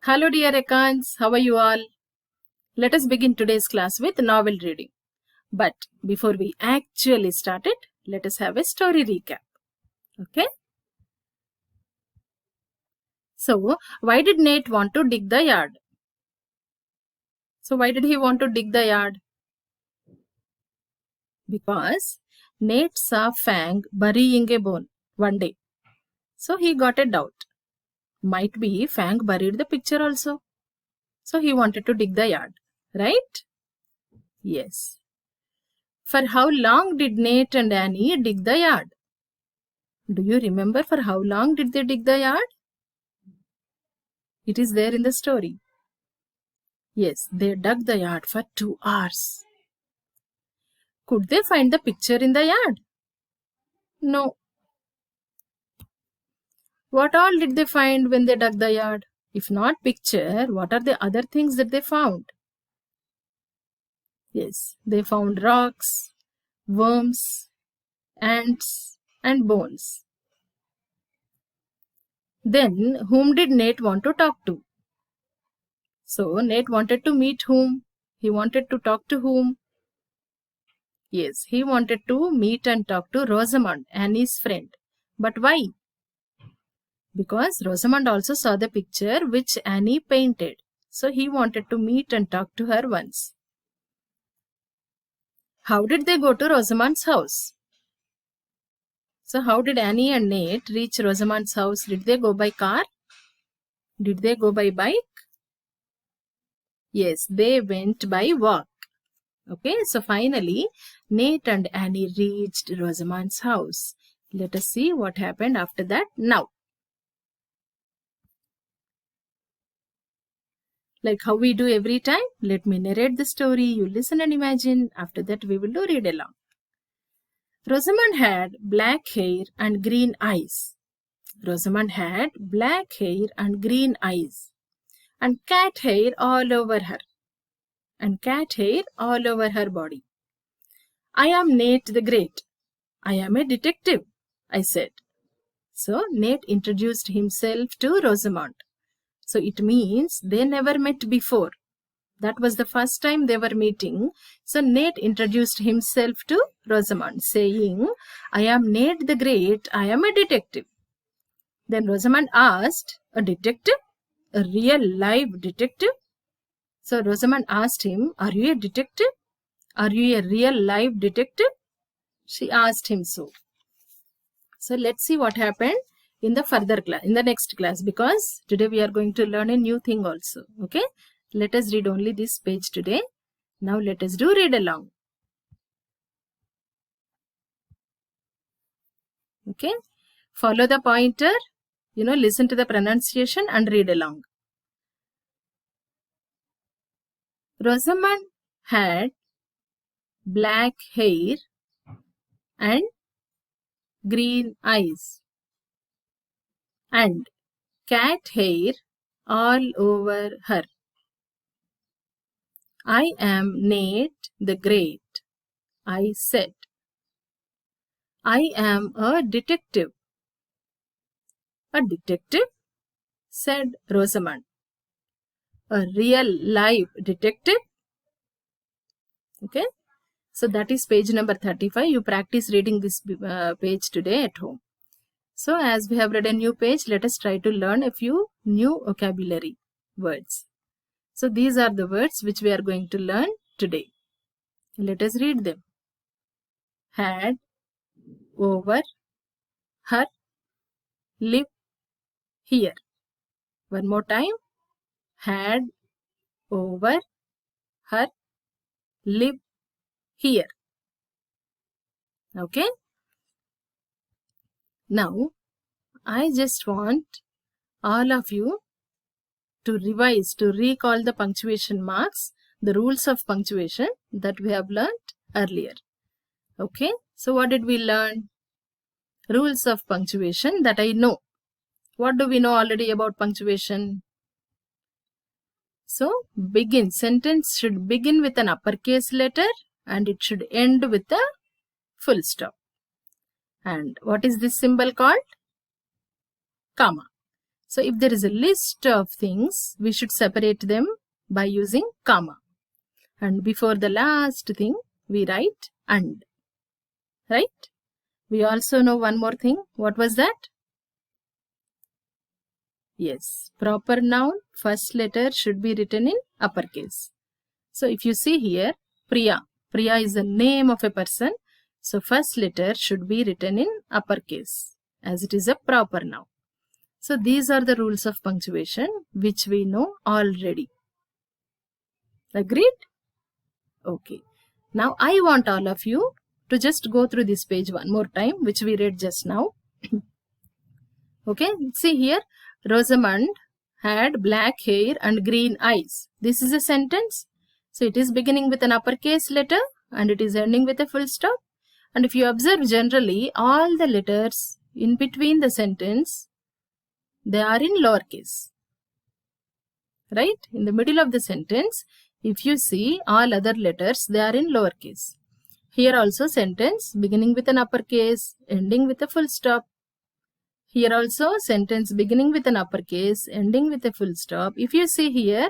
Hello dear Ekans, how are you all? Let us begin today's class with novel reading. But before we actually start it, let us have a story recap. Okay? So, why did Nate want to dig the yard? So, why did he want to dig the yard? Because Nate saw Fang burying a bone one day. So, he got a doubt. Might be Fang buried the picture also. So, he wanted to dig the yard. Right? Yes. For how long did Nate and Annie dig the yard? Do you remember for how long did they dig the yard? It is there in the story. Yes, they dug the yard for 2 hours. Could they find the picture in the yard? No. What all did they find when they dug the yard? If not picture, what are the other things that they found? Yes, they found rocks, worms, ants, and bones. Then, whom did Nate want to talk to? So, Nate wanted to meet whom? He wanted to talk to whom? Yes, he wanted to meet and talk to Rosamond, Annie's friend. But why? Because Rosamond also saw the picture which Annie painted. So he wanted to meet and talk to her once. How did they go to Rosamond's house? So how did Annie and Nate reach Rosamond's house? Did they go by car? Did they go by bike? Yes, they went by walk. Okay, so finally, Nate and Annie reached Rosamond's house. Let us see what happened after that now. Like how we do every time, let me narrate the story, you listen and imagine. After that, we will do read along. Rosamond had black hair and green eyes. Rosamond had black hair and green eyes. And cat hair all over her. And cat hair all over her body. I am Nate the Great. I am a detective, I said. So Nate introduced himself to Rosamond. So it means they never met before. That was the first time they were meeting. So Nate introduced himself to Rosamond, saying, I am Nate the Great, I am a detective. Then Rosamond asked, a detective? A real live detective? So Rosamond asked him, are you a detective? Are you a real live detective? She asked him so. So let's see what happened in the further class, in the next class, because today we are going to learn a new thing also. Okay? Let us read only this page today. Now let us do read along. Okay? Follow the pointer. Listen to the pronunciation and read along. Rosamond had black hair and green eyes and cat hair all over her. I am Nate the Great, I said. I am a detective. A detective? Said Rosamond. A real live detective? Okay. So that is page number 35. You practice reading this page today at home. So as we have read a new page, let us try to learn a few new vocabulary words. So these are the words which we are going to learn today. Let us read them. Had, over, her, live, here. One more time. Had, over, her, live, here. Okay. Now, I just want all of you to revise, to recall the punctuation marks, the rules of punctuation that we have learned earlier. Okay. So what did we learn? Rules of punctuation that I know. What do we know already about punctuation? So, begin. Sentence should begin with an uppercase letter and it should end with a full stop. And what is this symbol called? Comma. So if there is a list of things, we should separate them by using comma. And before the last thing, we write and. Right? We also know one more thing. What was that? Yes, proper noun, first letter should be written in uppercase. So if you see here, Priya. Priya is the name of a person. So first letter should be written in uppercase as it is a proper noun. So these are the rules of punctuation which we know already. Agreed? Okay. Now I want all of you to just go through this page one more time, which we read just now. Okay, see here, Rosamund had black hair and green eyes. This is a sentence. So it is beginning with an uppercase letter and it is ending with a full stop. And if you observe generally, all the letters in between the sentence, they are in lowercase. Right? In the middle of the sentence, if you see all other letters, they are in lowercase. Here also sentence beginning with an uppercase, ending with a full stop. Here also sentence beginning with an uppercase, ending with a full stop. If you see here,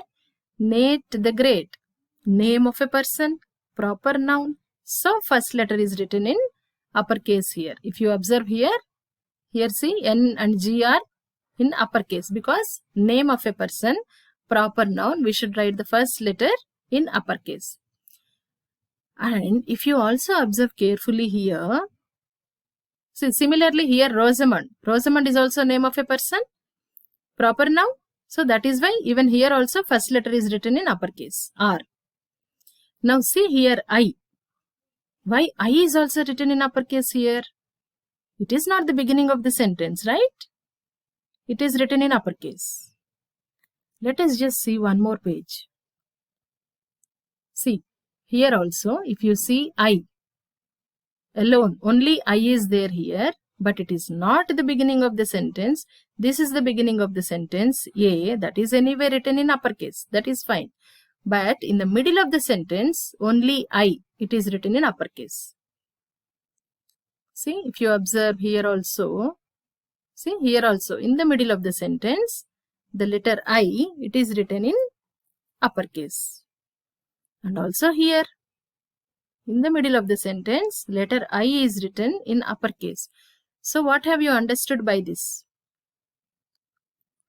Nate the Great, name of a person, proper noun. So first letter is written in uppercase here. If you observe here see N and G are in uppercase because name of a person, proper noun, we should write the first letter in uppercase. And if you also observe carefully here, see similarly here Rosamund. Rosamund is also name of a person, proper noun. So that is why even here also first letter is written in uppercase, R. Now see here I. Why I is also written in uppercase here? It is not the beginning of the sentence, right? It is written in uppercase. Let us just see one more page. See, here also if you see I alone, only I is there here, but it is not the beginning of the sentence. This is the beginning of the sentence, A, that is anyway written in uppercase. That is fine. But in the middle of the sentence, only I, it is written in uppercase. See, if you observe here also, see here also in the middle of the sentence, the letter I, it is written in uppercase. And also here, in the middle of the sentence, letter I is written in uppercase. So what have you understood by this?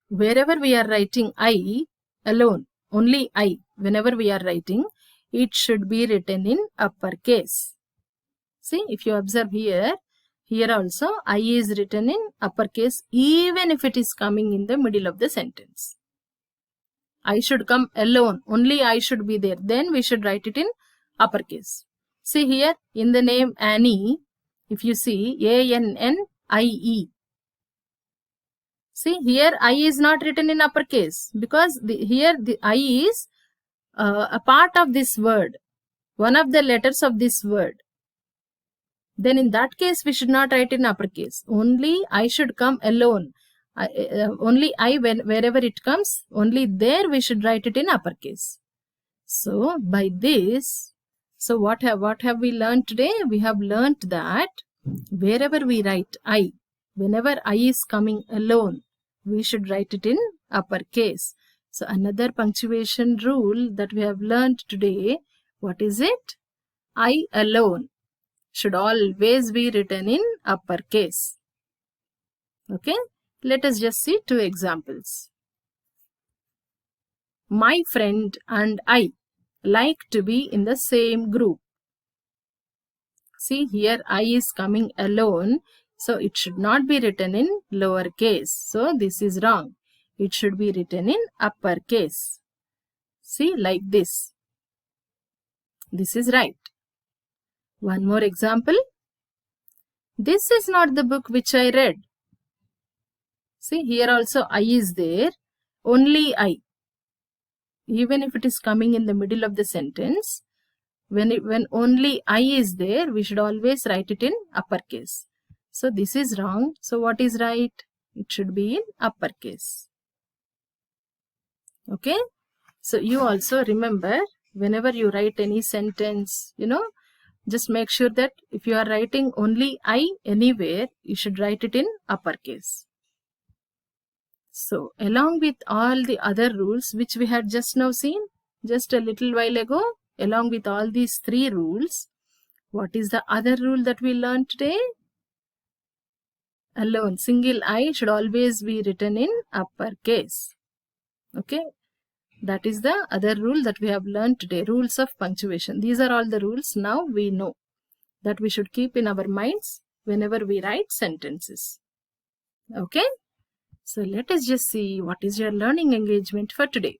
Wherever we are writing I alone, only I, whenever we are writing, it should be written in uppercase. See, if you observe here, here also I is written in uppercase even if it is coming in the middle of the sentence. I should come alone, only I should be there. Then we should write it in uppercase. See here, in the name Annie, if you see A-N-N-I-E. See here, I is not written in uppercase because here the I is a part of this word, one of the letters of this word. Then in that case, we should not write in uppercase. Only I should come alone. Only I, wherever it comes, only there we should write it in uppercase. So by this, so what have we learned today? We have learned that wherever we write I, whenever I is coming alone, we should write it in uppercase. So another punctuation rule that we have learned today, what is it? I alone should always be written in uppercase. Okay, let us just see two examples. My friend and I like to be in the same group. See here I is coming alone, so it should not be written in lowercase. So this is wrong. It should be written in uppercase. See, like this. This is right. One more example. This is not the book which I read. See, here also I is there. Only I. Even if it is coming in the middle of the sentence, when only I is there, we should always write it in uppercase. So this is wrong. So what is right? It should be in uppercase. Okay. So you also remember, whenever you write any sentence, just make sure that if you are writing only I anywhere, you should write it in uppercase. So along with all the other rules which we had just now seen, just a little while ago, along with all these 3 rules, what is the other rule that we learned today? Alone, single I should always be written in uppercase. Okay, that is the other rule that we have learned today, rules of punctuation. These are all the rules now we know that we should keep in our minds whenever we write sentences. Okay, so let us just see what is your learning engagement for today.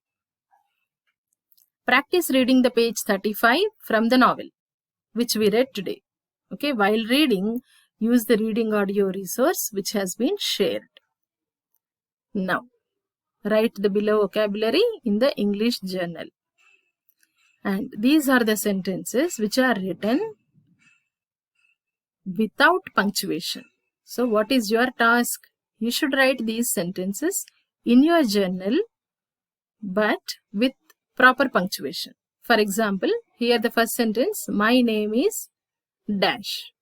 Practice reading the page 35 from the novel which we read today. Okay, while reading, use the reading audio resource which has been shared. Now, write the below vocabulary in the English journal. And these are the sentences which are written without punctuation. So, what is your task? You should write these sentences in your journal but with proper punctuation. For example, here the first sentence, my name is dash.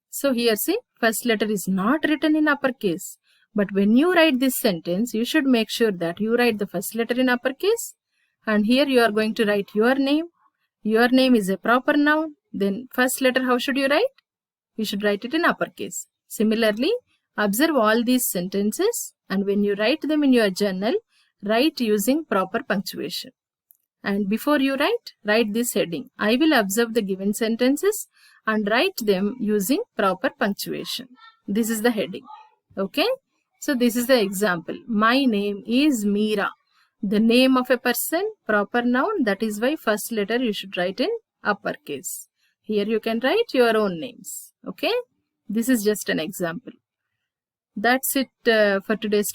So here see, first letter is not written in uppercase. But when you write this sentence, you should make sure that you write the first letter in uppercase. And here you are going to write your name. Your name is a proper noun. Then first letter, how should you write? You should write it in uppercase. Similarly, observe all these sentences. And when you write them in your journal, write using proper punctuation. And before you write this heading. I will observe the given sentences and write them using proper punctuation. This is the heading. Okay. So this is the example. My name is Meera. The name of a person, proper noun. That is why first letter you should write in uppercase. Here you can write your own names. Okay. This is just an example. That's it for today's